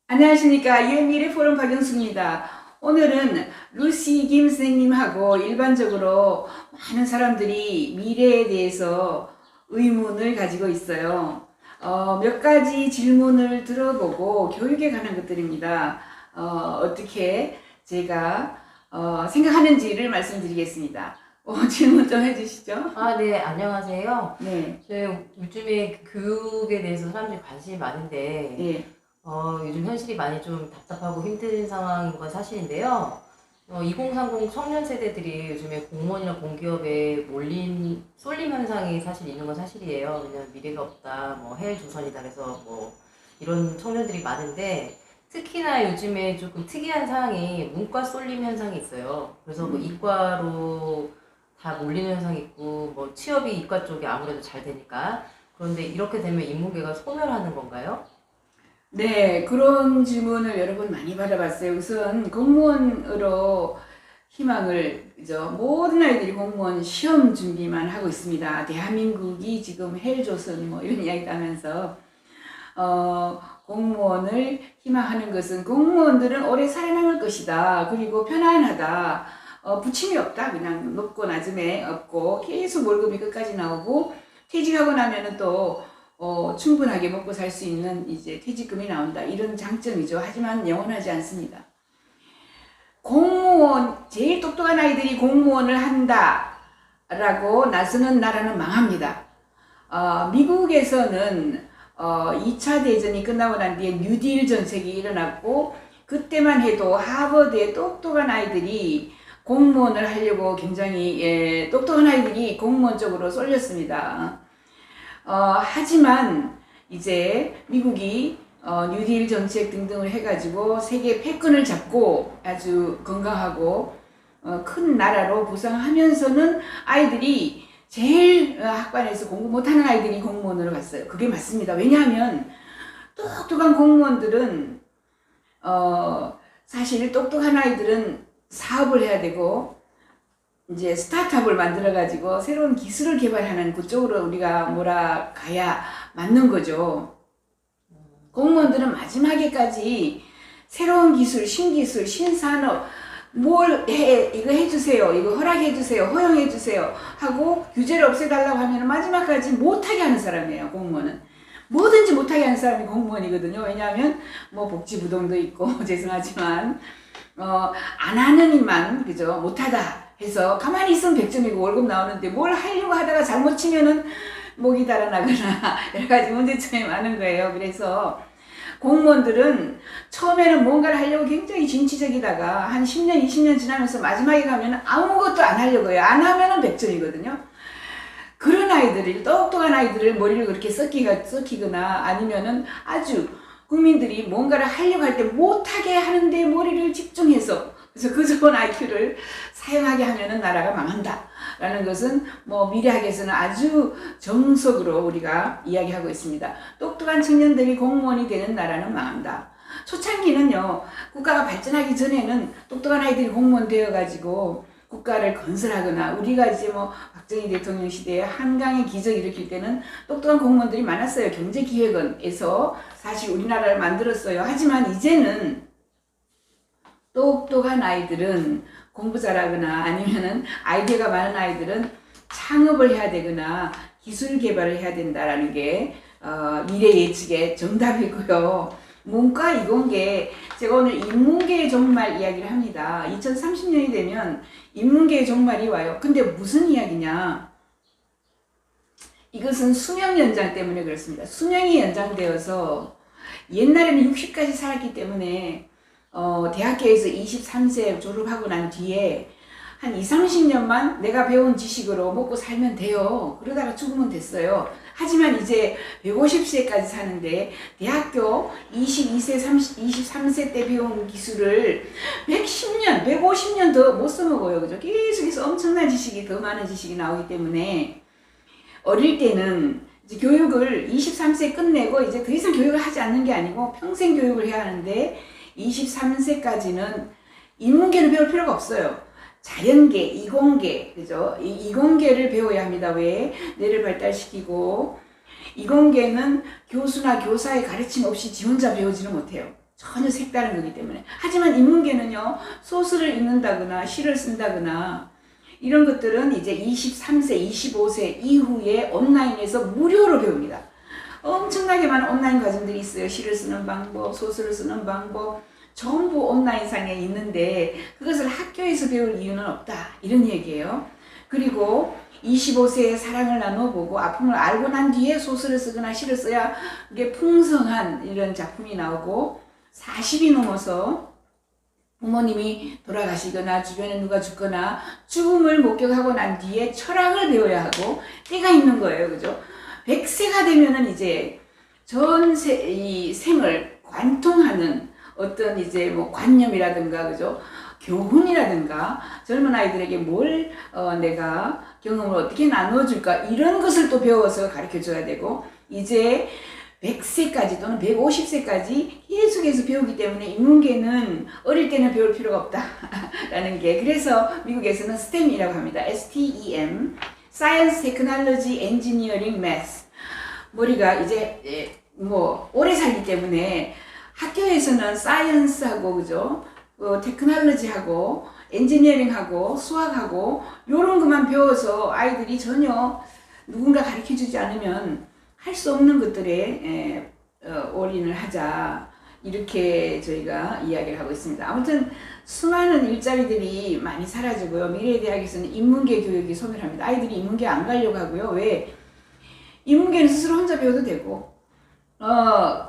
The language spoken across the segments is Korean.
안녕하십니까. 유엔미래 포럼 박영숙입니다. 오늘은 루시 김 선생님하고 일반적으로 많은 사람들이 미래에 대해서 의문을 가지고 있어요. 몇 가지 질문을 들어보고 교육에 관한 것들입니다. 어떻게 제가 생각하는지를 말씀드리겠습니다. 질문 좀 해주시죠. 네, 안녕하세요. 네. 저희 요즘에 교육에 대해서 사람들이 관심이 많은데, 네. 요즘 현실이 많이 좀 답답하고 힘든 상황인 건 사실인데요. 2030 청년 세대들이 요즘에 공무원이나 공기업에 쏠림 현상이 사실 있는 건 사실이에요. 왜냐면 미래가 없다, 헬조선이다, 그래서 이런 청년들이 많은데, 특히나 요즘에 조금 특이한 상황이 문과 쏠림 현상이 있어요. 그래서 이과로 다 몰리는 현상이 있고, 취업이 이과 쪽이 아무래도 잘 되니까. 그런데 이렇게 되면 인문계가 소멸하는 건가요? 네, 그런 질문을 여러 번 많이 받아봤어요. 우선 공무원으로 희망을, 그죠? 모든 아이들이 공무원 시험 준비만 하고 있습니다. 대한민국이 지금 헬조선 이런 이야기도 하면서, 공무원을 희망하는 것은 공무원들은 오래 살아남을 것이다. 그리고 편안하다. 부침이 없다. 그냥 높고 낮음에 없고 계속 월급이 끝까지 나오고 퇴직하고 나면은 또 충분하게 먹고 살 수 있는 이제 퇴직금이 나온다. 이런 장점이죠. 하지만 영원하지 않습니다. 공무원, 제일 똑똑한 아이들이 공무원을 한다라고 나서는 나라는 망합니다. 미국에서는 2차 대전이 끝나고 난 뒤에 뉴딜 정책이 일어났고, 그때만 해도 하버드의 똑똑한 아이들이 공무원을 하려고 굉장히 똑똑한 아이들이 공무원 쪽으로 쏠렸습니다. 하지만 이제 미국이 뉴딜 정책 등등을 해가지고 세계 패권을 잡고 아주 건강하고 큰 나라로 부상하면서는 아이들이 제일 학관에서 공부 못하는 아이들이 공무원으로 갔어요. 그게 맞습니다. 왜냐하면 똑똑한 공무원들은 사실 똑똑한 아이들은 사업을 해야 되고 이제 스타트업을 만들어 가지고 새로운 기술을 개발하는 그쪽으로 우리가 몰아가야 맞는 거죠. 공무원들은 마지막에까지 새로운 기술, 신기술, 신산업 이거 해주세요, 이거 허락해주세요, 허용해주세요 하고 규제를 없애달라고 하면 마지막까지 못하게 하는 사람이에요. 공무원은 뭐든지 못하게 하는 사람이 공무원이거든요. 왜냐하면 복지부동도 있고 죄송하지만 안 하는 일만 그죠 못하다 해서 가만히 있으면 100점이고 월급 나오는데 뭘 하려고 하다가 잘못 치면은 목이 달아나거나 여러 가지 문제점이 많은 거예요. 그래서 공무원들은 처음에는 뭔가를 하려고 굉장히 진취적이다가 한 10년, 20년 지나면서 마지막에 가면 아무것도 안 하려고 해요. 안 하면은 100점이거든요. 그런 아이들을, 똑똑한 아이들을 머리를 그렇게 썩히거나 아니면은 아주 국민들이 뭔가를 하려고 할 때 못하게 하는데 머리를 집중해서 그래서 그 좋은 IQ를 사용하게 하면은 나라가 망한다. 라는 것은 미래학에서는 아주 정석으로 우리가 이야기하고 있습니다. 똑똑한 청년들이 공무원이 되는 나라는 망한다. 초창기는요, 국가가 발전하기 전에는 똑똑한 아이들이 공무원 되어가지고 국가를 건설하거나 우리가 이제 박정희 대통령 시대에 한강의 기적 일으킬 때는 똑똑한 공무원들이 많았어요. 경제기획원에서 사실 우리나라를 만들었어요. 하지만 이제는 똑똑한 아이들은 공부 잘하거나 아니면은 아이디어가 많은 아이들은 창업을 해야 되거나 기술 개발을 해야 된다라는 게 미래 예측의 정답이고요. 문과 이공계, 제가 오늘 인문계의 종말 이야기를 합니다. 2030년이 되면 인문계의 종말이 와요. 근데 무슨 이야기냐? 이것은 수명 연장 때문에 그렇습니다. 수명이 연장되어서 옛날에는 60까지 살았기 때문에 대학교에서 23세 졸업하고 난 뒤에 한 20, 30년만 내가 배운 지식으로 먹고 살면 돼요. 그러다가 죽으면 됐어요. 하지만 이제 150세까지 사는데 대학교 22세, 23세 때 배운 기술을 110년, 150년 더 못 써먹어요. 그죠? 계속해서 엄청난 지식이, 더 많은 지식이 나오기 때문에 어릴 때는 이제 교육을 23세 끝내고 이제 더 이상 교육을 하지 않는 게 아니고 평생 교육을 해야 하는데 23세까지는 인문계는 배울 필요가 없어요. 자연계, 이공계, 그죠? 이공계를 배워야 합니다. 왜? 뇌를 발달시키고, 이공계는 교수나 교사의 가르침 없이 지 혼자 배우지는 못해요. 전혀 색다른 거기 때문에. 하지만 인문계는요, 소설을 읽는다거나 시를 쓴다거나 이런 것들은 이제 23세, 25세 이후에 온라인에서 무료로 배웁니다. 엄청나게 많은 온라인 과정들이 있어요. 시를 쓰는 방법, 소설을 쓰는 방법, 전부 온라인상에 있는데 그것을 학교에서 배울 이유는 없다. 이런 얘기예요. 그리고 25세에 사랑을 나눠보고 아픔을 알고 난 뒤에 소설을 쓰거나 시를 써야 그게 풍성한 이런 작품이 나오고, 40이 넘어서 부모님이 돌아가시거나 주변에 누가 죽거나 죽음을 목격하고 난 뒤에 철학을 배워야 하고 때가 있는 거예요. 그죠? 100세가 되면은 이제 이 생을 관통하는 어떤 이제 뭐 관념이라든가, 그죠? 교훈이라든가, 젊은 아이들에게 뭘 내가 경험을 어떻게 나눠줄까, 이런 것을 또 배워서 가르쳐 줘야 되고, 이제 100세까지 또는 150세까지 계속해서 배우기 때문에 인문계는 어릴 때는 배울 필요가 없다라는 게, 그래서 미국에서는 STEM이라고 합니다. STEM, Science, Technology, Engineering, Math. 머리가 이제 뭐 오래 살기 때문에 학교에서는 사이언스하고, 그죠? 테크놀로지하고 엔지니어링하고 수학하고 요런 것만 배워서 아이들이 전혀 누군가 가르쳐주지 않으면 할 수 없는 것들에 올인을 하자, 이렇게 저희가 이야기를 하고 있습니다. 아무튼 수많은 일자리들이 많이 사라지고요. 미래대학에서는 인문계 교육이 소멸합니다. 아이들이 인문계 안 가려고 하고요. 왜? 인문계는 스스로 혼자 배워도 되고,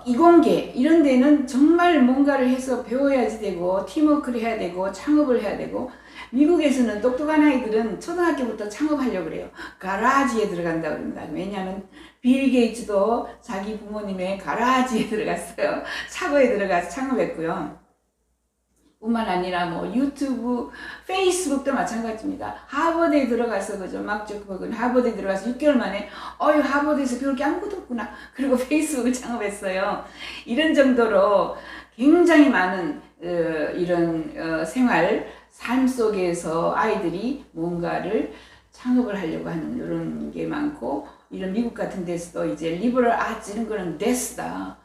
이공계 이런 데는 정말 뭔가를 해서 배워야지 되고, 팀워크를 해야 되고, 창업을 해야 되고, 미국에서는 똑똑한 아이들은 초등학교부터 창업하려고 그래요. 가라지에 들어간다고 그럽니다. 왜냐하면 빌 게이츠도 자기 부모님의 가라지에 들어갔어요. 차고에 들어가서 창업했고요. 뿐만 아니라 뭐 유튜브, 페이스북도 마찬가지입니다. 하버드에 들어가서, 그죠? 막 주커버그는 하버드에 들어가서 6개월 만에 하버드에서 배울 게 아무것도 없구나. 그리고 페이스북을 창업했어요. 이런 정도로 굉장히 많은 이런 생활, 삶 속에서 아이들이 뭔가를 창업을 하려고 하는 이런 게 많고, 이런 미국 같은 데서도 이제 리버럴 아츠 이런 거는 데스다,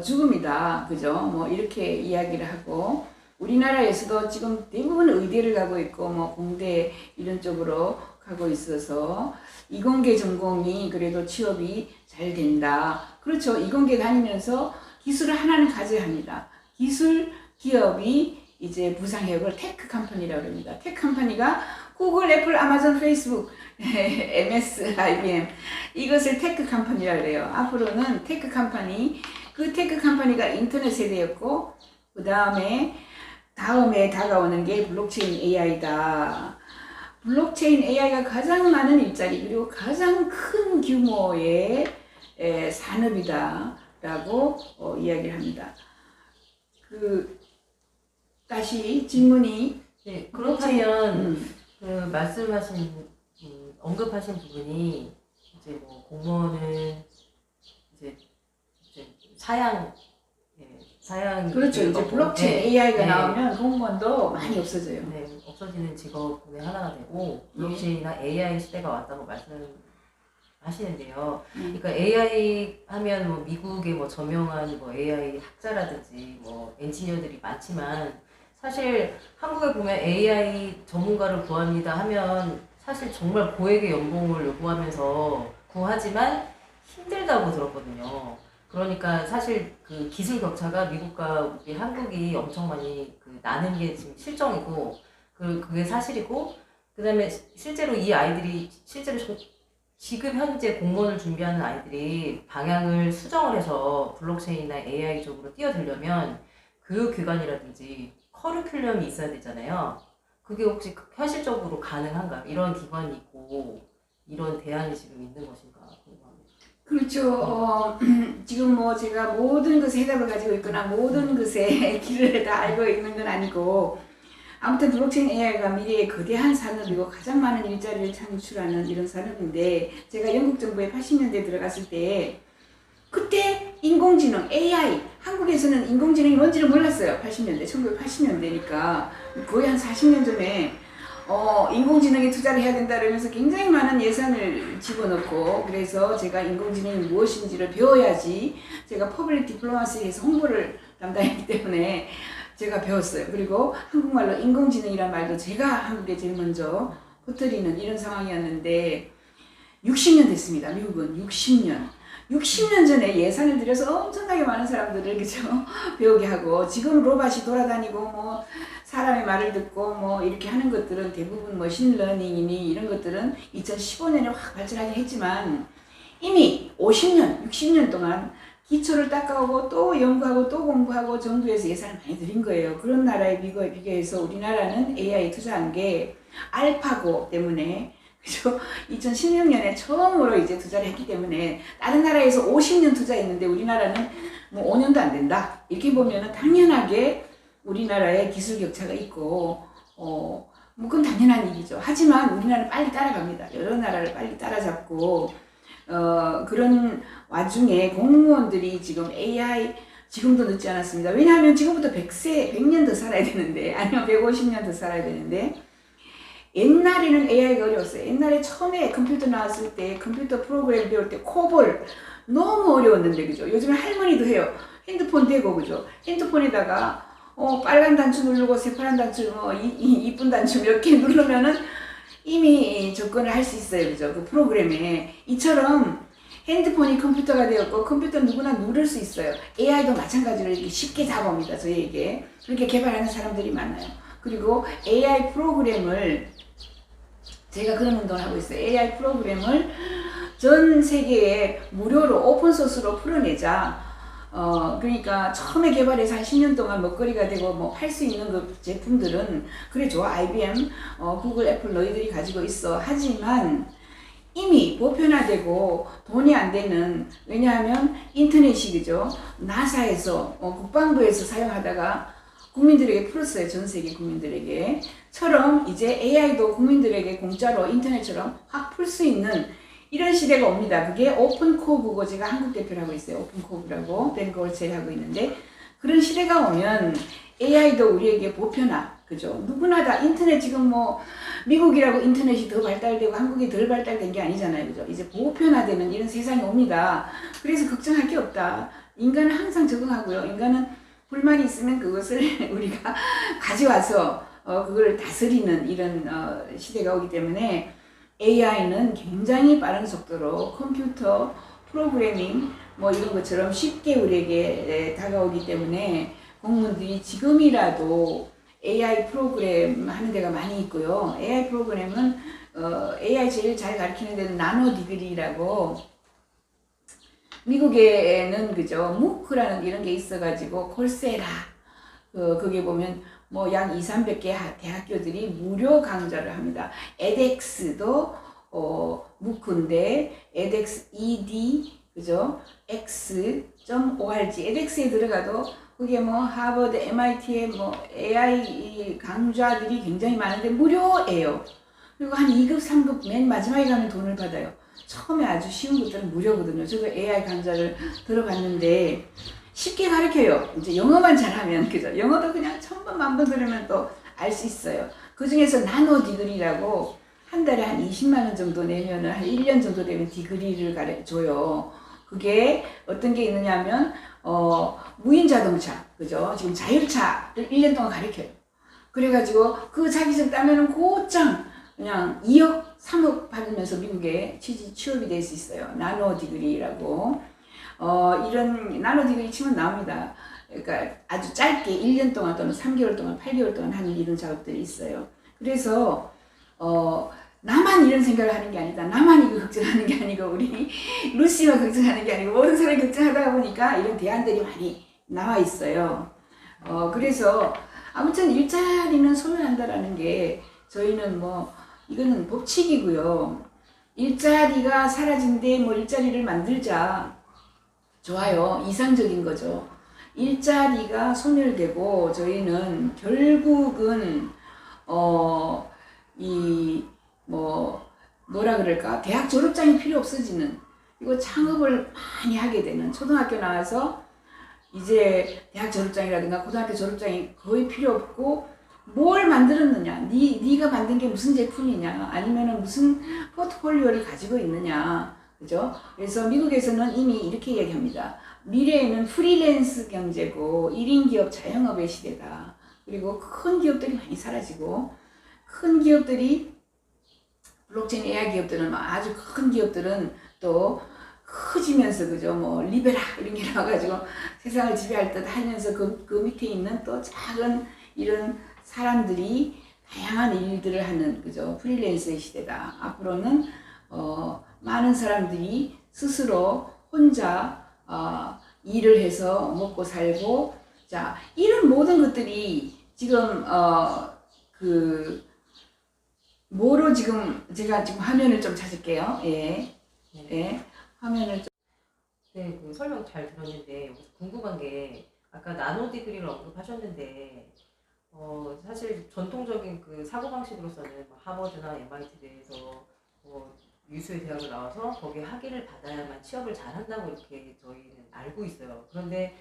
죽음이다, 그죠? 뭐 이렇게 이야기를 하고, 우리나라에서도 지금 대부분 의대를 가고 있고, 뭐 공대 이런 쪽으로 가고 있어서 이공계 전공이 그래도 취업이 잘 된다. 그렇죠. 이공계 다니면서 기술을 하나는 가져야 합니다. 기술 기업이 이제 부상해역을 테크 컴퍼니라고 합니다. 테크 컴퍼니가 구글, 애플, 아마존, 페이스북, MS, IBM 이것을 테크 컴퍼니라고 해요. 앞으로는 테크 컴퍼니, 그 테크 컴퍼니가 인터넷 세대였고, 그 다음에 다가오는 게 블록체인 AI다. 블록체인 AI가 가장 많은 일자리, 그리고 가장 큰 규모의 산업이다라고 이야기를 합니다. 다시 질문이. 네, 그렇다면 그 말씀하신 언급하신 부분이 이제 뭐 공무원은 이제 사양 그렇죠. 이제 블록체인 AI가 나오면 공무원도 많이 없어져요. 네, 없어지는 직업의 하나가 되고, 블록체인이나 AI 시대가 왔다고 말씀하시는데요. 그러니까 AI 하면 뭐 미국의 뭐 저명한 뭐 AI 학자라든지 뭐 엔지니어들이 많지만, 사실 한국에 보면 AI 전문가를 구합니다 하면 사실 정말 고액의 연봉을 요구하면서 구하지만 힘들다고 들었거든요. 그러니까 사실 그 기술 격차가 미국과 우리 한국이 엄청 많이 나는 게 지금 실정이고, 그게 사실이고, 그 다음에 실제로 이 아이들이 지금 현재 공무원을 준비하는 아이들이 방향을 수정을 해서 블록체인이나 AI 쪽으로 뛰어들려면 교육기관이라든지 커리큘럼이 있어야 되잖아요. 그게 혹시 현실적으로 가능한가요? 이런 기관이 있고 이런 대안이 지금 있는 것인가 궁금합니다. 그렇죠. 지금 뭐 제가 모든 것에 해답을 가지고 있거나 모든 것에 길을 다 알고 있는 건 아니고, 아무튼 블록체인 AI가 미래의 거대한 산업이고 가장 많은 일자리를 창출하는 이런 산업인데, 제가 영국 정부에 80년대에 들어갔을 때 그때 인공지능, AI, 한국에서는 인공지능이 뭔지를 몰랐어요. 80년대, 1980년대니까 거의 한 40년 전에 인공지능에 투자를 해야 된다 그러면서 굉장히 많은 예산을 집어넣고, 그래서 제가 인공지능이 무엇인지를 배워야지 제가 퍼블릭 디플로마시에서 홍보를 담당이기 때문에 제가 배웠어요. 그리고 한국말로 인공지능이란 말도 제가 한국에 제일 먼저 퍼뜨리는 이런 상황이었는데 60년 됐습니다. 미국은 60년 전에 예산을 들여서 엄청나게 많은 사람들을 그죠 배우게 하고 지금 로봇이 돌아다니고 뭐 사람의 말을 듣고 뭐 이렇게 하는 것들은 대부분 머신러닝이니 이런 것들은 2015년에 확 발전하긴 했지만 이미 50년, 60년 동안 기초를 닦아오고 또 연구하고 또 공부하고 정부에서 예산을 많이 들인 거예요. 그런 나라에 비교해서 우리나라는 AI에 투자한 게 알파고 때문에 그죠? 2016년에 처음으로 이제 투자를 했기 때문에 다른 나라에서 50년 투자했는데 우리나라는 뭐 5년도 안 된다. 이렇게 보면은 당연하게 우리나라에 기술 격차가 있고 뭐 그건 당연한 일이죠. 하지만 우리나라는 빨리 따라갑니다. 여러 나라를 빨리 따라잡고 그런 와중에 공무원들이 지금 AI 지금도 늦지 않았습니다. 왜냐하면 지금부터 100년 더 살아야 되는데 아니면 150년 더 살아야 되는데 옛날에는 AI가 어려웠어요. 옛날에 처음에 컴퓨터 나왔을 때 컴퓨터 프로그램 배울 때 코볼 너무 어려웠는데 그죠? 요즘에 할머니도 해요. 핸드폰 대고 그죠? 핸드폰에다가 빨간 단추 누르고 새파란 단추 이쁜 단추 몇 개 누르면은 이미 접근을 할 수 있어요. 그죠? 그 프로그램에 이처럼 핸드폰이 컴퓨터가 되었고 컴퓨터 누구나 누를 수 있어요. AI도 마찬가지로 이렇게 쉽게 잡아옵니다. 저희에게 그렇게 개발하는 사람들이 많아요. 그리고 AI 프로그램을 제가 그런 운동을 하고 있어요. AI 프로그램을 전 세계에 무료로 오픈소스로 풀어내자. 그러니까 처음에 개발해서 한 10년 동안 먹거리가 되고 뭐 팔 수 있는 그 제품들은 그래 좋아. IBM, 구글, 애플 너희들이 가지고 있어. 하지만 이미 보편화되고 돈이 안 되는 왜냐하면 인터넷이 그죠? 나사에서 국방부에서 사용하다가 국민들에게 풀었어요. 전 세계 국민들에게. 처럼 이제 AI도 국민들에게 공짜로 인터넷처럼 확 풀 수 있는 이런 시대가 옵니다. 그게 오픈코브고 제가 한국 대표를 하고 있어요. 오픈코브라고 벤거를 제일 하고 있는데 그런 시대가 오면 AI도 우리에게 보편화. 그죠? 누구나 다 인터넷 지금 뭐 미국이라고 인터넷이 더 발달되고 한국이 덜 발달된 게 아니잖아요. 그죠? 이제 보편화되는 이런 세상이 옵니다. 그래서 걱정할 게 없다. 인간은 항상 적응하고요. 인간은 불만이 있으면 그것을 우리가 가져와서 그걸 다스리는 이런 시대가 오기 때문에 AI는 굉장히 빠른 속도로 컴퓨터 프로그래밍 뭐 이런 것처럼 쉽게 우리에게 다가오기 때문에 공무원들이 지금이라도 AI 프로그램 하는 데가 많이 있고요. AI 프로그램은 AI 제일 잘 가르치는 데는 나노 디그리라고 미국에는 그죠 무크라는 이런 게 있어가지고 콜세라 거기에 보면 뭐 약 200~300개 대학교들이 무료 강좌를 합니다. edX도 무크인데 edX ed 그죠 x.org edX에 들어가도 그게 뭐 하버드, MIT의 뭐 AI 강좌들이 굉장히 많은데 무료예요. 그리고 한 2급, 3급 맨 마지막에 가면 돈을 받아요. 처음에 아주 쉬운 것들은 무료거든요. 저도 AI 강좌를 들어봤는데 쉽게 가르쳐요. 이제 영어만 잘하면 그죠? 영어도 그냥 1000번, 1000번 들으면 또 알 수 있어요. 그 중에서 나노 디그리라고 한 달에 한 20만 원 정도 내면은 한 1년 정도 되면 디그리를 가르쳐줘요. 그게 어떤 게 있느냐면 무인 자동차 그죠? 지금 자율차를 1년 동안 가르쳐요. 그래가지고 그 자기적 따면은 곧장 그냥 2억, 3억 받으면서 미국에 취업이 될 수 있어요. 나노 디그리라고. 이런 나노 디그리 치면 나옵니다. 그러니까 아주 짧게 1년 동안 또는 3개월 동안, 8개월 동안 하는 이런 작업들이 있어요. 그래서, 나만 이런 생각을 하는 게 아니다. 나만 이거 걱정하는 게 아니고, 우리 루시만 걱정하는 게 아니고, 모든 사람이 걱정하다 보니까 이런 대안들이 많이 나와 있어요. 그래서, 아무튼 일자리는 소멸한다라는 게, 저희는 뭐, 이거는 법칙이고요. 일자리가 사라진데 뭐 일자리를 만들자. 좋아요. 이상적인 거죠. 일자리가 소멸되고 저희는 결국은 뭐라 그럴까? 대학 졸업장이 필요 없어지는 이거 창업을 많이 하게 되는 초등학교 나와서 이제 대학 졸업장이라든가 고등학교 졸업장이 거의 필요 없고 뭘 만들었느냐? 네가 만든 게 무슨 제품이냐? 아니면은 무슨 포트폴리오를 가지고 있느냐? 그죠? 그래서 미국에서는 이미 이렇게 얘기합니다. 미래에는 프리랜서 경제고 1인 기업 자영업의 시대다. 그리고 큰 기업들이 많이 사라지고 큰 기업들이 블록체인 AI 기업들은 아주 큰 기업들은 또 커지면서 그죠 뭐 리베라 이런 게 나와가지고 세상을 지배할 듯 하면서 그 밑에 있는 또 작은 이런 사람들이 다양한 일들을 하는 그죠 프리랜서의 시대다. 앞으로는 많은 사람들이 스스로 혼자 일을 해서 먹고 살고 자 이런 모든 것들이 지금 뭐로 지금 제가 지금 화면을 좀 찾을게요. 예, 예, 화면을 좀. 네, 그 설명 잘 들었는데 여기서 궁금한 게 아까 나노 디그리를 언급하셨는데 사실 전통적인 그 사고방식으로서는 뭐 하버드나 MIT에서 유수의 대학을 나와서 거기에 학위를 받아야만 취업을 잘한다고 이렇게 저희는 알고 있어요. 그런데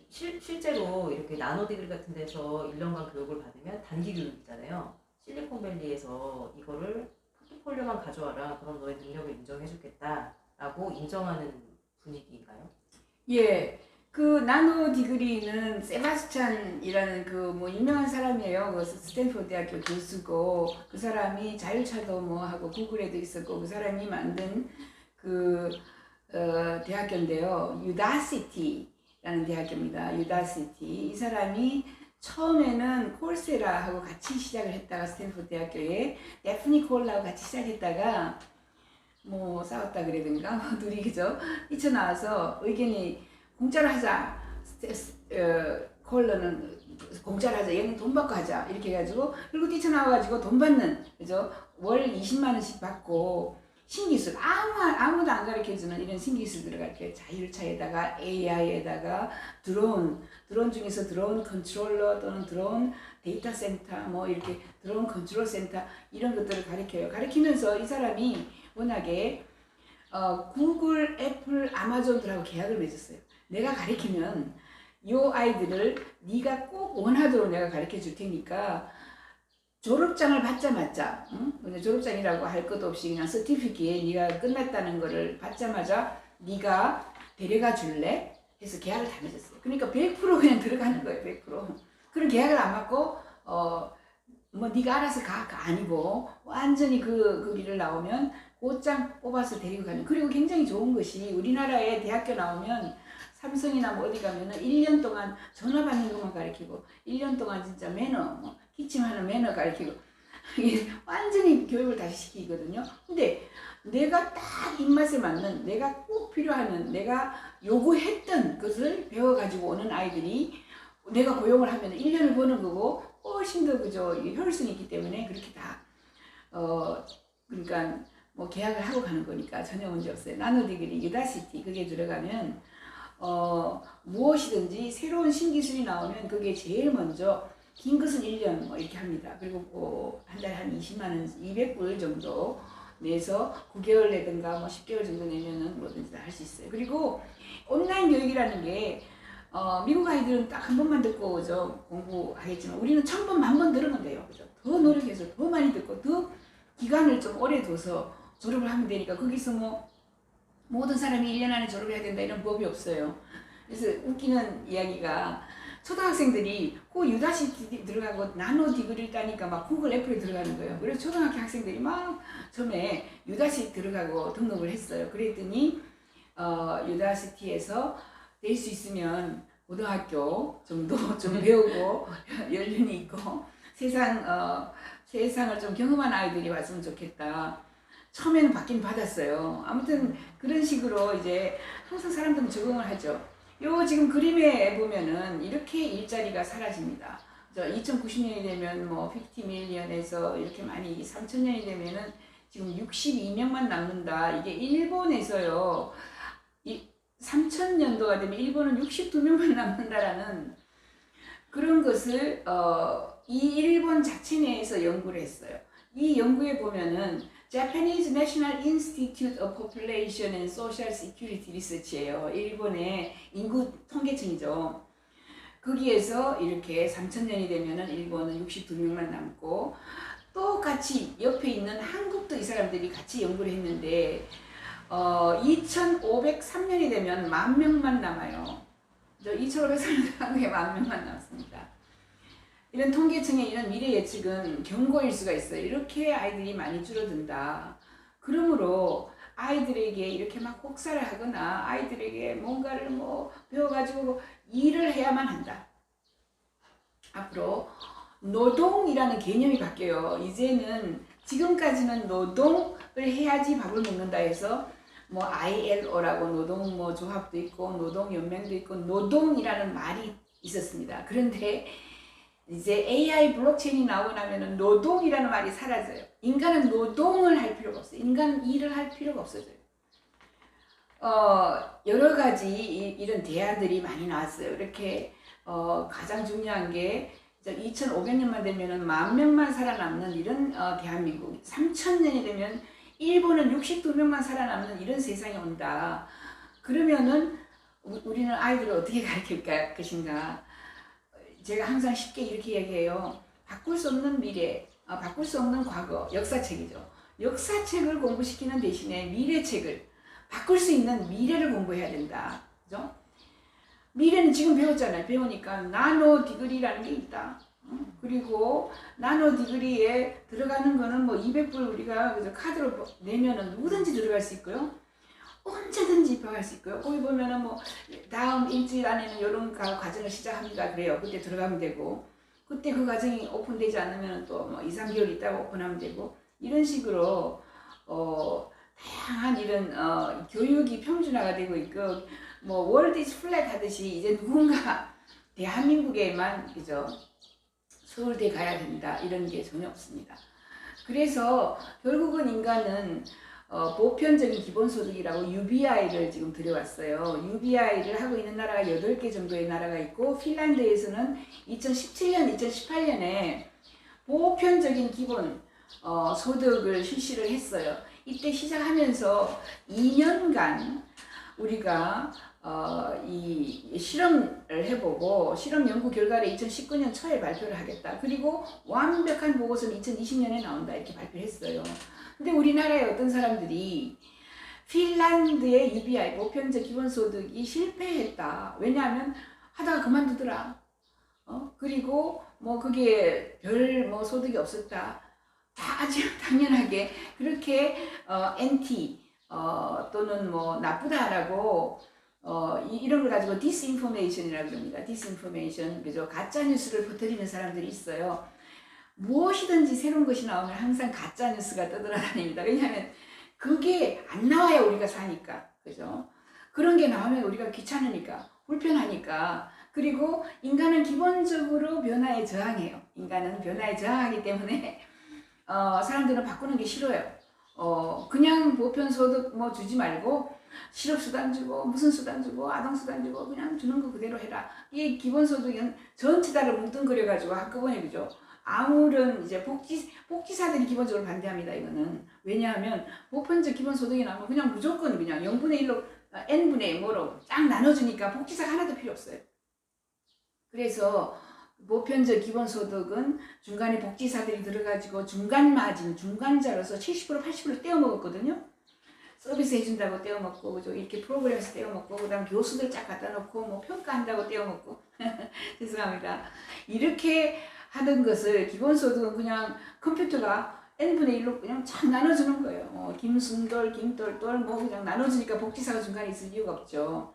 실제로 이렇게 나노 디그리 같은 데서 1년간 교육을 받으면 단기 교육이잖아요. 실리콘밸리에서 이거를 포트폴리오만 가져와라. 그럼 너의 능력을 인정해주겠다라고 인정하는 분위기인가요? 예, 그 나노 디그리는 세바스찬이라는 그 뭐 유명한 사람이에요. 그 스탠포드 대학교 교수고 그 사람이 자율차도 뭐 하고 구글에도 있었고 그 사람이 만든 그 대학교인데요. 유다시티라는 대학교입니다. 유다시티. 이 사람이 처음에는 콜세라하고 같이 시작을 했다가 스탠포드 대학교에 데프니 콜라하고 같이 시작했다가 뭐 싸웠다 그래든가 둘이 그죠 뛰쳐나와서 의견이 공짜로 하자 콜러는 공짜로 하자 얘는 돈 받고 하자 이렇게 해가지고 그리고 뛰쳐나와가지고 돈 받는 그죠 월 20만 원씩 받고 신기술 아무도 안 가르쳐주는 이런 신기술들을 가르쳐요. 자율차에다가 AI에다가 드론 중에서 드론 컨트롤러 또는 드론 데이터 센터 뭐 이렇게 드론 컨트롤 센터 이런 것들을 가르쳐요. 가르치면서 이 사람이 워낙에 구글, 애플, 아마존들하고 계약을 맺었어요. 내가 가르치면 요 아이들을 네가 꼭 원하도록 내가 가르쳐 줄 테니까 졸업장을 받자마자 응? 졸업장이라고 할 것도 없이 그냥 서티피케에 네가 끝났다는 거를 받자마자 네가 데려가 줄래? 해서 계약을 다 맺었어요. 그러니까 100% 그냥 들어가는 거예요. 100%. 그런 계약을 안 받고 뭐 네가 알아서 가가 아니고 완전히 그 길을 나오면 곧장 뽑아서 데리고 가는. 그리고 굉장히 좋은 것이 우리나라에 대학교 나오면 삼성이나 뭐 어디 가면은 1년 동안 전화 받는 것만 가르치고 1년 동안 진짜 매너 뭐 기침하는 매너 가르치고 완전히 교육을 다시 시키거든요. 근데 내가 딱 입맛에 맞는 내가 꼭 필요한 내가 요구했던 것을 배워가지고 오는 아이들이 내가 고용을 하면 1년을 버는 거고 훨씬 더 그죠 효율성이 있기 때문에 그렇게 다 그러니까 뭐 계약을 하고 가는 거니까 전혀 문제 없어요. 나노 디그리 유다시티 그게 들어가면 무엇이든지 새로운 신기술이 나오면 그게 제일 먼저 긴 것은 1년 뭐 이렇게 합니다. 그리고 한 달에 한 20만 원, 200불 정도 내서 9개월 내든가 뭐 10개월 정도 내면은 뭐든지 다 할 수 있어요. 그리고 온라인 교육이라는 게 미국 아이들은 딱 한 번만 듣고 그죠 공부하겠지만 우리는 1000번, 10,000번 들으면 돼요. 그죠? 더 노력해서 더 많이 듣고 더 기간을 좀 오래 둬서 졸업을 하면 되니까 거기서 뭐 모든 사람이 1년 안에 졸업을 해야 된다 이런 법이 없어요. 그래서 웃기는 이야기가 초등학생들이 그 유다시티 들어가고 나노 디그리를 따니까 막 구글 애플에 들어가는 거예요. 그래서 초등학교 학생들이 막 처음에 유다시티 들어가고 등록을 했어요. 그랬더니 유다시티에서 될 수 있으면 고등학교 정도 좀 배우고 연륜이 있고 세상을 좀 경험한 아이들이 왔으면 좋겠다. 처음에는 받긴 받았어요. 아무튼 그런 식으로 이제 항상 사람들은 적응을 하죠. 요 지금 그림에 보면은 이렇게 일자리가 사라집니다. 2090년이 되면 뭐 50밀리언에서 이렇게 많이 3000년이 되면은 지금 62명만 남는다. 이게 일본에서요. 3000년도가 되면 일본은 62명만 남는다라는 그런 것을 이 일본 자체 내에서 연구를 했어요. 이 연구에 보면은 Japanese National Institute of Population and Social Security Research예요. 일본의 인구 통계청이죠. 거기에서 이렇게 3000년이 되면은 일본은 62명만 남고 똑같이 옆에 있는 한국도 이 사람들이 같이 연구를 했는데 2503년이 되면 10,000명만 남아요. 2503년 한국에 10,000명만 남았습니다. 이런 통계청의 이런 미래 예측은 경고일 수가 있어요. 이렇게 아이들이 많이 줄어든다. 그러므로 아이들에게 이렇게 막 혹사를 하거나 아이들에게 뭔가를 뭐 배워가지고 일을 해야만 한다. 앞으로 노동이라는 개념이 바뀌어요. 이제는 지금까지는 노동을 해야지 밥을 먹는다 해서 뭐 ILO라고 노동 뭐 조합도 있고 노동 연맹도 있고 노동이라는 말이 있었습니다. 그런데 이제 AI 블록체인이 나오고 나면은 노동이라는 말이 사라져요. 인간은 노동을 할 필요가 없어요. 인간은 일을 할 필요가 없어져요. 여러 가지 이런 대안들이 많이 나왔어요. 이렇게 가장 중요한 게 2500년만 되면은 10,000명만 살아남는 이런 대한민국, 3000년이 되면 일본은 62명만 살아남는 이런 세상이 온다. 그러면은 우리는 아이들을 어떻게 가르칠 것인가? 제가 항상 쉽게 이렇게 얘기해요. 바꿀 수 없는 미래, 바꿀 수 없는 과거, 역사책이죠. 역사책을 공부시키는 대신에 미래책을, 바꿀 수 있는 미래를 공부해야 된다. 그죠? 미래는 지금 배웠잖아요. 배우니까 나노 디그리라는 게 있다. 그리고 나노 디그리에 들어가는 거는 뭐 200불 우리가 그죠? 카드로 내면은 누구든지 들어갈 수 있고요. 언제든지 입학할 수 있고요. 거기 보면은 뭐 다음 일주일 안에는 이런 과정을 시작합니다. 그래요. 그때 들어가면 되고, 그때 그 과정이 오픈되지 않으면 또 뭐 2, 3개월 있다가 오픈하면 되고, 이런 식으로 다양한 이런 교육이 평준화가 되고 있고, 뭐 월드 이즈 플랫 하듯이 이제 누군가 대한민국에만 그죠? 서울대 가야 된다 이런 게 전혀 없습니다. 그래서 결국은 인간은 보편적인 기본소득이라고 UBI를 지금 들여왔어요. UBI를 하고 있는 나라가 8개 정도의 나라가 있고, 핀란드에서는 2017년, 2018년에 보편적인 기본 소득을 실시를 했어요. 이때 시작하면서 2년간 우리가 이 실험을 해보고 실험 연구 결과를 2019년 초에 발표를 하겠다. 그리고 완벽한 보고서는 2020년에 나온다 이렇게 발표했어요. 근데 우리나라의 어떤 사람들이 핀란드의 UBI 보편적 기본소득이 실패했다. 왜냐하면 하다가 그만두더라. 그리고 뭐 그게 별 뭐 소득이 없었다. 다 아주 당연하게 그렇게 NT 또는 뭐 나쁘다라고 이런 걸 가지고 디스인포메이션이라고 그럽니다. 디스인포메이션, 그죠? 가짜 뉴스를 퍼뜨리는 사람들이 있어요. 무엇이든지 새로운 것이 나오면 항상 가짜 뉴스가 떠돌아다닙니다. 왜냐하면 그게 안 나와야 우리가 사니까, 그죠? 그런 게 나오면 우리가 귀찮으니까, 불편하니까. 그리고 인간은 기본적으로 변화에 저항해요. 인간은 변화에 저항하기 때문에 사람들은 바꾸는 게 싫어요. 그냥 보편소득 뭐 주지 말고 실업수당 주고 무슨 수당 주고 아동수당 주고 그냥 주는 거 그대로 해라. 이 기본소득은 전체 다를 뭉뚱그려가지고 한꺼번에, 그죠? 아무런 이제 복지사들이 기본적으로 반대합니다. 이거는 왜냐하면 보편적 기본소득이 나오면 그냥 무조건 그냥 0분의 1로 n분의 뭐로 쫙 나눠주니까 복지사가 하나도 필요 없어요. 그래서 보편적 기본소득은 중간에 복지사들이 들어가지고 중간 마진, 중간자로서 70% 80% 떼어먹었거든요. 서비스 해준다고 떼어먹고, 그죠? 이렇게 프로그램에서 떼어먹고, 그 다음 교수들 쫙 갖다 놓고, 뭐 평가한다고 떼어먹고. 죄송합니다. 이렇게 하던 것을 기본소득은 그냥 컴퓨터가 n분의 1로 그냥 쫙 나눠주는 거예요. 김순돌, 김돌돌, 뭐 그냥 나눠주니까 복지사가 중간에 있을 이유가 없죠.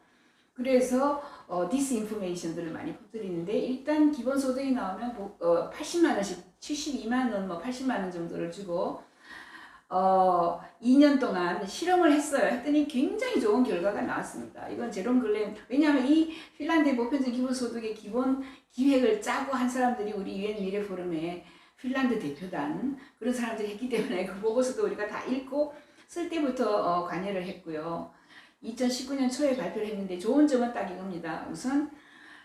그래서 디스인포메이션들을 많이 퍼뜨리는데, 일단 기본소득이 나오면 80만 원씩 72만 원, 뭐 80만 원 정도를 주고 2년 동안 실험을 했어요. 했더니 굉장히 좋은 결과가 나왔습니다. 이건 제롬 글렌, 왜냐하면 이 핀란드의 보편적 기본소득의 기본 기획을 짜고 한 사람들이 우리 UN 미래 포럼에 핀란드 대표단 그런 사람들이 했기 때문에 그 보고서도 우리가 다 읽고 쓸 때부터 관여를 했고요. 2019년 초에 발표를 했는데 좋은 점은 딱 이겁니다. 우선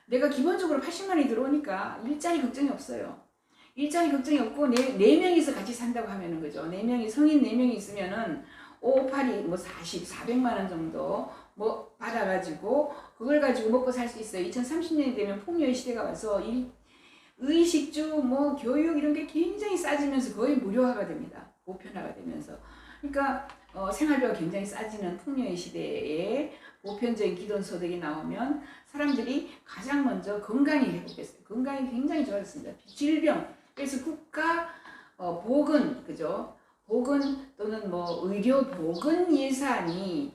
내가 기본적으로 80만 원이 들어오니까 일자리 걱정이 없어요. 일자리 걱정이 없고 네 명이서 같이 산다고 하면은, 그죠? 성인 4명이 있으면은 5, 8이 뭐 400만 원 정도 뭐 받아가지고 그걸 가지고 먹고 살 수 있어요. 2030년이 되면 풍요의 시대가 와서 의식주, 뭐 교육 이런 게 굉장히 싸지면서 거의 무료화가 됩니다. 보편화가 되면서. 그러니까 생활비가 굉장히 싸지는 풍요의 시대에 보편적인 기본소득이 나오면 사람들이 가장 먼저 건강이 회복됐어요. 건강이 굉장히 좋아졌습니다. 질병, 그래서 국가 보건, 그죠? 보건 또는 뭐 의료 보건 예산이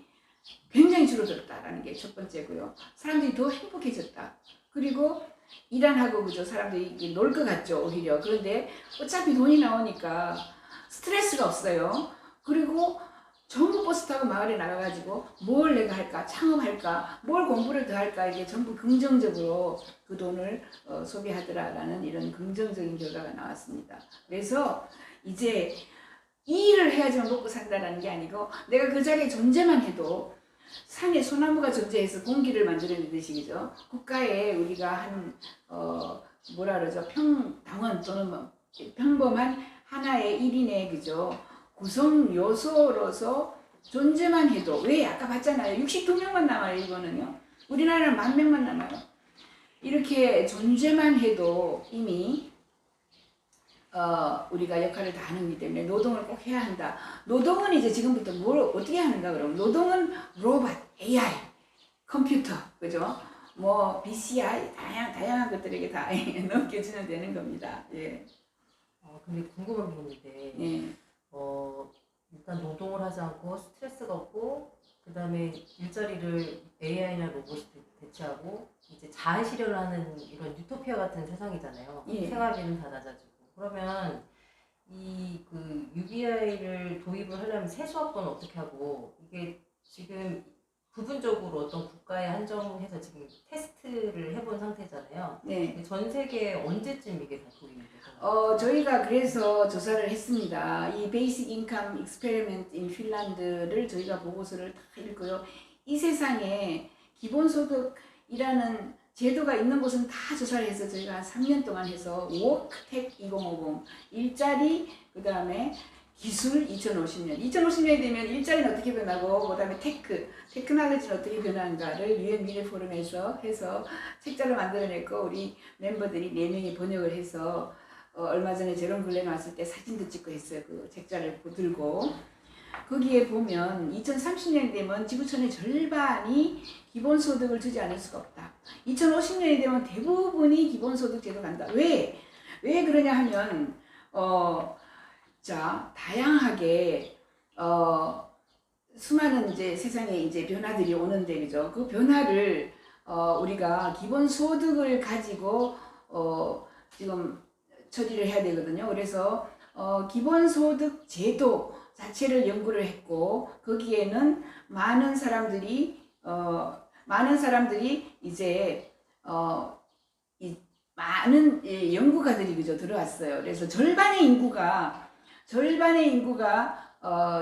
굉장히 줄어들었다라는 게 첫 번째고요. 사람들이 더 행복해졌다. 그리고 일 안 하고 그죠? 사람들이 놀 것 같죠, 오히려. 그런데 어차피 돈이 나오니까 스트레스가 없어요. 그리고 전부 버스 타고 마을에 나가가지고 뭘 내가 할까, 창업할까, 뭘 공부를 더 할까, 이게 전부 긍정적으로 그 돈을 소비하더라라는 이런 긍정적인 결과가 나왔습니다. 그래서 이제 이 일을 해야지만 먹고 산다는 게 아니고 내가 그 자리에 존재만 해도 산에 소나무가 존재해서 공기를 만들어내듯이 그죠? 국가에 우리가 한 뭐라 그러죠? 평당원 또는 뭐 평범한 하나의 1인의 그죠? 구성 요소로서 존재만 해도 왜 아까 봤잖아요. 62명만 남아요. 이거는요. 우리나라는 10,000명만 남아요. 이렇게 존재만 해도 이미 우리가 역할을 다 하는 거기 때문에 노동을 꼭 해야 한다. 노동은 이제 지금부터 뭘 어떻게 하는가 그러면 노동은 로봇, AI, 컴퓨터, 그죠? 뭐 BCI 다양한 것들에게 다 넘겨주면 되는 겁니다. 예. 근데 궁금한 게 있는데, 예. 일단 노동을 하지 않고 스트레스가 없고, 그 다음에 일자리를 AI나 로봇이 대체하고, 이제 자아 실현을 하는 이런 유토피아 같은 세상이잖아요. 예. 생활비는 다 낮아지고. 그러면 이 그 UBI를 도입을 하려면 세수업은 어떻게 하고, 이게 지금 부분적으로 어떤 국가에 한정해서 지금 테스트를 해본 상태잖아요. 네. 전 세계에 언제쯤 이게 다 도입이 돼요? 저희가 그래서 조사를 했습니다. 이 베이직 인컴 익스페리먼트 인 핀란드를 저희가 보고서를 다 읽고요. 이 세상에 기본소득이라는 제도가 있는 곳은 다 조사를 해서 저희가 한 3년 동안 해서 워크텍 2050 일자리 그 다음에 기술 2050년 2050년이 되면 일자리는 어떻게 변하고 그 다음에 테크놀로지는 어떻게 변하는가를 유엔 미래 포럼에서 해서 책자를 만들어냈고 우리 멤버들이 4명이 번역을 해서 얼마 전에 제롬 글렌 왔을 때 사진도 찍고 했어요. 그 책자를 들고 거기에 보면 2030년이 되면 지구촌의 절반이 기본소득을 주지 않을 수가 없다. 2050년이 되면 대부분이 기본소득 제도 간다. 왜 그러냐 하면 자 다양하게 수많은 이제 세상에 이제 변화들이 오는데 그죠? 그 변화를 우리가 기본소득을 가지고 지금 처리를 해야 되거든요. 그래서 기본소득 제도 자체를 연구를 했고 거기에는 많은 사람들이 이제 많은 연구가들이 그죠 들어왔어요. 그래서 절반의 인구가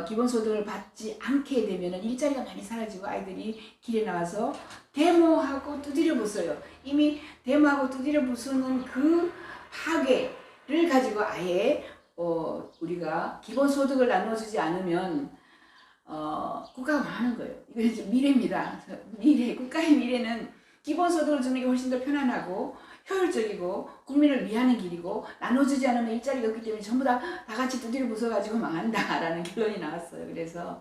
기본소득을 받지 않게 되면은 일자리가 많이 사라지고 아이들이 길에 나와서 데모하고 두드려 부숴요. 이미 데모하고 두드려 부수는 그 파괴를 가지고 아예 우리가 기본소득을 나눠주지 않으면 국가가 망하는 거예요. 이거 이제 미래입니다. 국가의 미래는 기본소득을 주는 게 훨씬 더 편안하고 효율적이고 국민을 위하는 길이고 나눠주지 않으면 일자리가 없기 때문에 전부 다 같이 두드려 부숴가지고 망한다라는 결론이 나왔어요. 그래서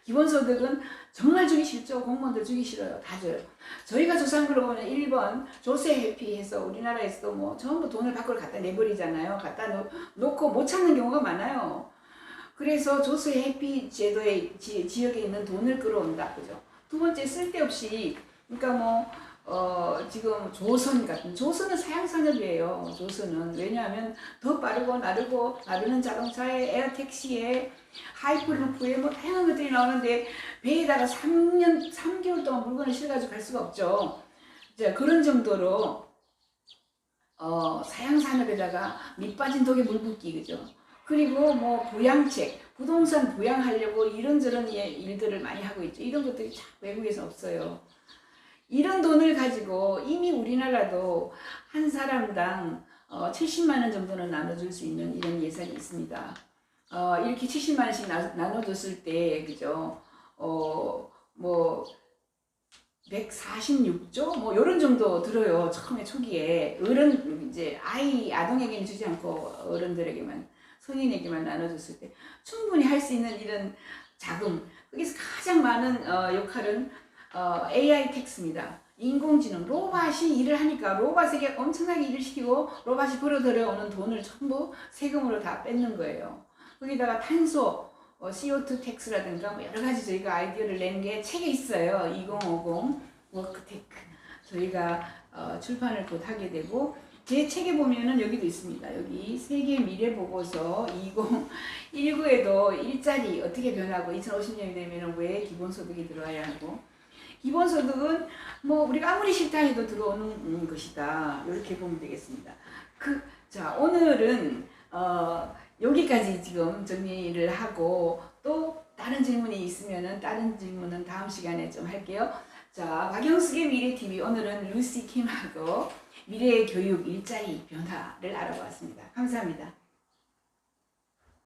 기본소득은 정말 주기 싫죠. 공무원들 주기 싫어요. 다 줘요. 저희가 조사한 걸로 보면 1번 조세 회피해서 우리나라에서도 뭐 전부 돈을 밖으로 갖다 내버리잖아요. 갖다 놓고 못 찾는 경우가 많아요. 그래서 조세 회피 제도의 지역에 있는 돈을 끌어온다. 그죠? 두 번째 쓸데없이 그러니까 뭐 지금 조선은 사양산업이에요. 조선은 왜냐하면 더 빠르고 나르는 자동차에 에어택시에 하이퍼루프에 뭐 다양한 것들이 나오는데 배에다가 3개월 동안 물건을 실어가지고 갈 수가 없죠. 이제 그런 정도로 사양산업에다가 밑 빠진 독에 물 붓기 그죠. 그리고 뭐 부동산 부양하려고 이런저런 일들을 많이 하고 있죠. 이런 것들이 참 외국에서 없어요. 이런 돈을 가지고 이미 우리나라도 한 사람당 70만 원 정도는 나눠줄 수 있는 이런 예산이 있습니다. 이렇게 70만 원씩 나눠줬을 때 그죠? 뭐 146조 뭐 이런 정도 들어요. 초기에 이제 아동에게는 주지 않고 어른들에게만 성인에게만 나눠줬을 때 충분히 할 수 있는 이런 자금. 거기서 가장 많은 역할은 AI 텍스입니다. 인공지능, 로봇이 일을 하니까 로봇에게 엄청나게 일을 시키고 로봇이 벌어들여오는 돈을 전부 세금으로 다 뺏는 거예요. 거기다가 탄소, CO2 텍스라든가 뭐 여러 가지 저희가 아이디어를 낸 게 책에 있어요. 2050 워크테크. 저희가 출판을 곧 하게 되고, 제 책에 보면은 여기도 있습니다. 여기 세계 미래 보고서 2019에도 일자리 어떻게 변하고 2050년이 되면 왜 기본소득이 들어와야 하고, 기본소득은 뭐 우리가 아무리 싫다 해도 들어오는 것이다. 이렇게 보면 되겠습니다. 자, 오늘은 여기까지 지금 정리를 하고, 또 다른 질문이 있으면은 다른 질문은 다음 시간에 좀 할게요. 자, 박영숙의 미래TV, 오늘은 루시 킴하고 미래의 교육 일자리 변화를 알아보았습니다. 감사합니다.